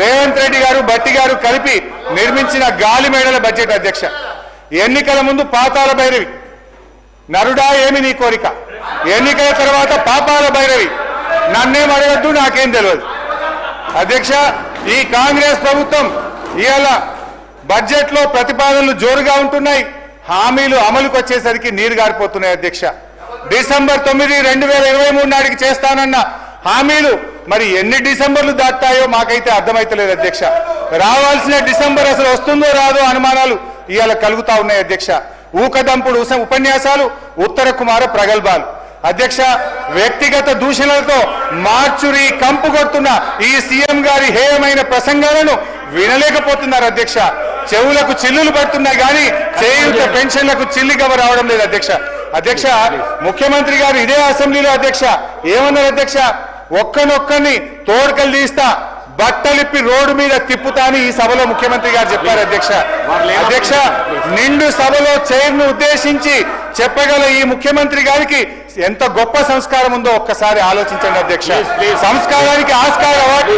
రేవంత్ రెడ్డి గారు బట్టి గారు కలిపి నిర్మించిన గాలి మేడల బడ్జెట్ అధ్యక్ష. ఎన్నికల ముందు పాతాల భైరవి, నరుడా ఏమి నీ కోరిక, ఎన్నికల తర్వాత పాపాల భైరవి, నన్నేం అడగద్దు నాకేం తెలియదు. అధ్యక్ష, ఈ కాంగ్రెస్ ప్రభుత్వం ఇవాళ బడ్జెట్ లో ప్రతిపాదనలు జోరుగా ఉంటున్నాయి, హామీలు అమలుకు వచ్చేసరికి నీరు గారిపోతున్నాయి. అధ్యక్ష, డిసెంబర్ 9, 2023 నాటికి చేస్తానన్న హామీలు మరి ఎన్ని డిసెంబర్లు దాటాయో మాకైతే అర్థమైతలేదు. అధ్యక్ష, రావాల్సిన డిసెంబర్ అసలు వస్తుందో రాదో అనుమానాలు ఇవాళ కలుగుతా ఉన్నాయి. అధ్యక్ష, ఊకదంపుడు ఉపన్యాసాలు, ఉత్తర కుమార ప్రగల్భాలు. అధ్యక్ష, వ్యక్తిగత దూషణలతో మార్చురి కంపు కొడుతున్న ఈ సీఎం గారి హేయమైన ప్రసంగాలను వినలేకపోతున్నారు. అధ్యక్ష, చెవులకు చిల్లులు పడుతున్నాయి కానీ చేయూత పెన్షన్లకు చిల్లిగవ రావడం లేదు. అధ్యక్ష, ముఖ్యమంత్రి గారు ఇదే అసెంబ్లీలో అధ్యక్ష ఏమన్నారు? అధ్యక్ష, ఒక్కనొక్కని తోడుకలు తీస్తా, బట్టలిప్పి రోడ్డు మీద తిప్పుతా అని ఈ సభలో ముఖ్యమంత్రి గారు చెప్పారు. అధ్యక్ష, నిండు సభలో చైర్ను ఉద్దేశించి చెప్పగల ఈ ముఖ్యమంత్రి గారికి ఎంత గొప్ప సంస్కారం ఉందో ఒక్కసారి ఆలోచించండి. అధ్యక్ష, సంస్కారానికి ఆస్కార అవార్డు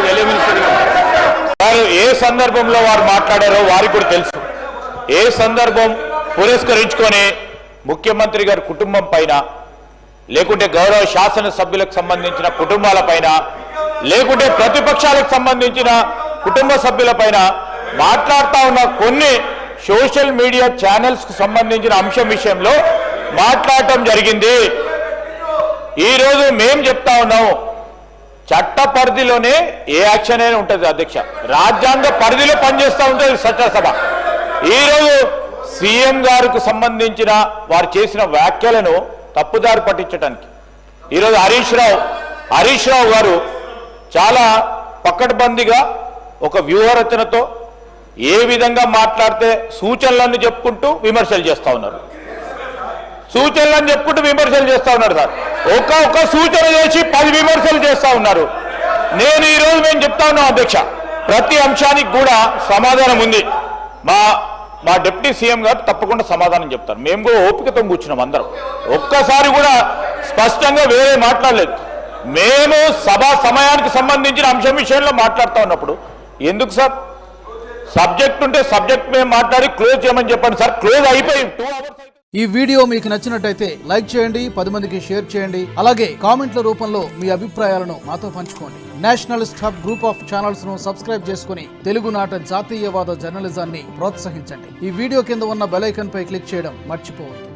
వారు ఏ సందర్భంలో వారు మాట్లాడారో వారికి కూడా తెలుసు. ఏ సందర్భం పురస్కరించుకొని ముఖ్యమంత్రి గారి కుటుంబం పైన, లేకుంటే గౌరవ శాసనసభ్యులకు సంబంధించిన కుటుంబాల పైన, లేకుంటే ప్రతిపక్షాలకు సంబంధించిన కుటుంబ సభ్యుల పైన మాట్లాడుతూ ఉన్న కొన్ని సోషల్ మీడియా ఛానల్స్ కు సంబంధించిన అంశం విషయంలో మాట్లాడటం జరిగింది. ఈరోజు మేం చెప్తా ఉన్నాం, చట్ట పరిధిలోనే ఏ యాక్షన్ అయినా ఉంటుంది. అధ్యక్ష, రాజ్యాంగ పరిధిలో పనిచేస్తూ ఉంటుంది చట్టసభ. ఈరోజు సీఎం గారికి సంబంధించిన వారు చేసిన వ్యాఖ్యలను తప్పుదారి పట్టించడానికి ఈరోజు హరీష్ రావు గారు చాలా పకడ్బందీగా ఒక వ్యూహరచనతో ఏ విధంగా మాట్లాడితే సూచనలను చెప్పుకుంటూ విమర్శలు చేస్తూ ఉన్నారు. సార్ ఒక్క సూచన చేసి 10 విమర్శలు చేస్తూ ఉన్నారు. నేను ఈరోజు మేము చెప్తా ఉన్నాం అధ్యక్ష, ప్రతి అంశానికి కూడా సమాధానం ఉంది. మా డిప్యూటీ సీఎం గారు తప్పకుండా సమాధానం చెప్తారు. మేము కూడా ఓపికతో కూర్చున్నాం అందరం. ఒక్కసారి కూడా స్పష్టంగా వేరే మాట్లాడలేదు. మేము సభా సమయానికి సంబంధించిన అంశం విషయంలో మాట్లాడుతూ ఉన్నప్పుడు ఎందుకు సార్ సబ్జెక్ట్ ఉంటే సబ్జెక్ట్ మేము మాట్లాడి క్లోజ్ చేయమని చెప్పండి సార్. క్లోజ్ అయిపోయి 2 hours. ఈ వీడియో మీకు నచ్చినట్టయితే లైక్ చేయండి, 10 మందికి షేర్ చేయండి. అలాగే కామెంట్ల రూపంలో మీ అభిప్రాయాలను మాతో పంచుకోండి. Nationalist hub group of channels ను సబ్స్క్రైబ్ చేసుకుని తెలుగునాట జాతీయవాద జర్నలిజాన్ని ప్రోత్సహించండి. ఈ వీడియో కింద ఉన్న బెల్ ఐకాన్ పై క్లిక్ చేయడం మర్చిపోవద్దు.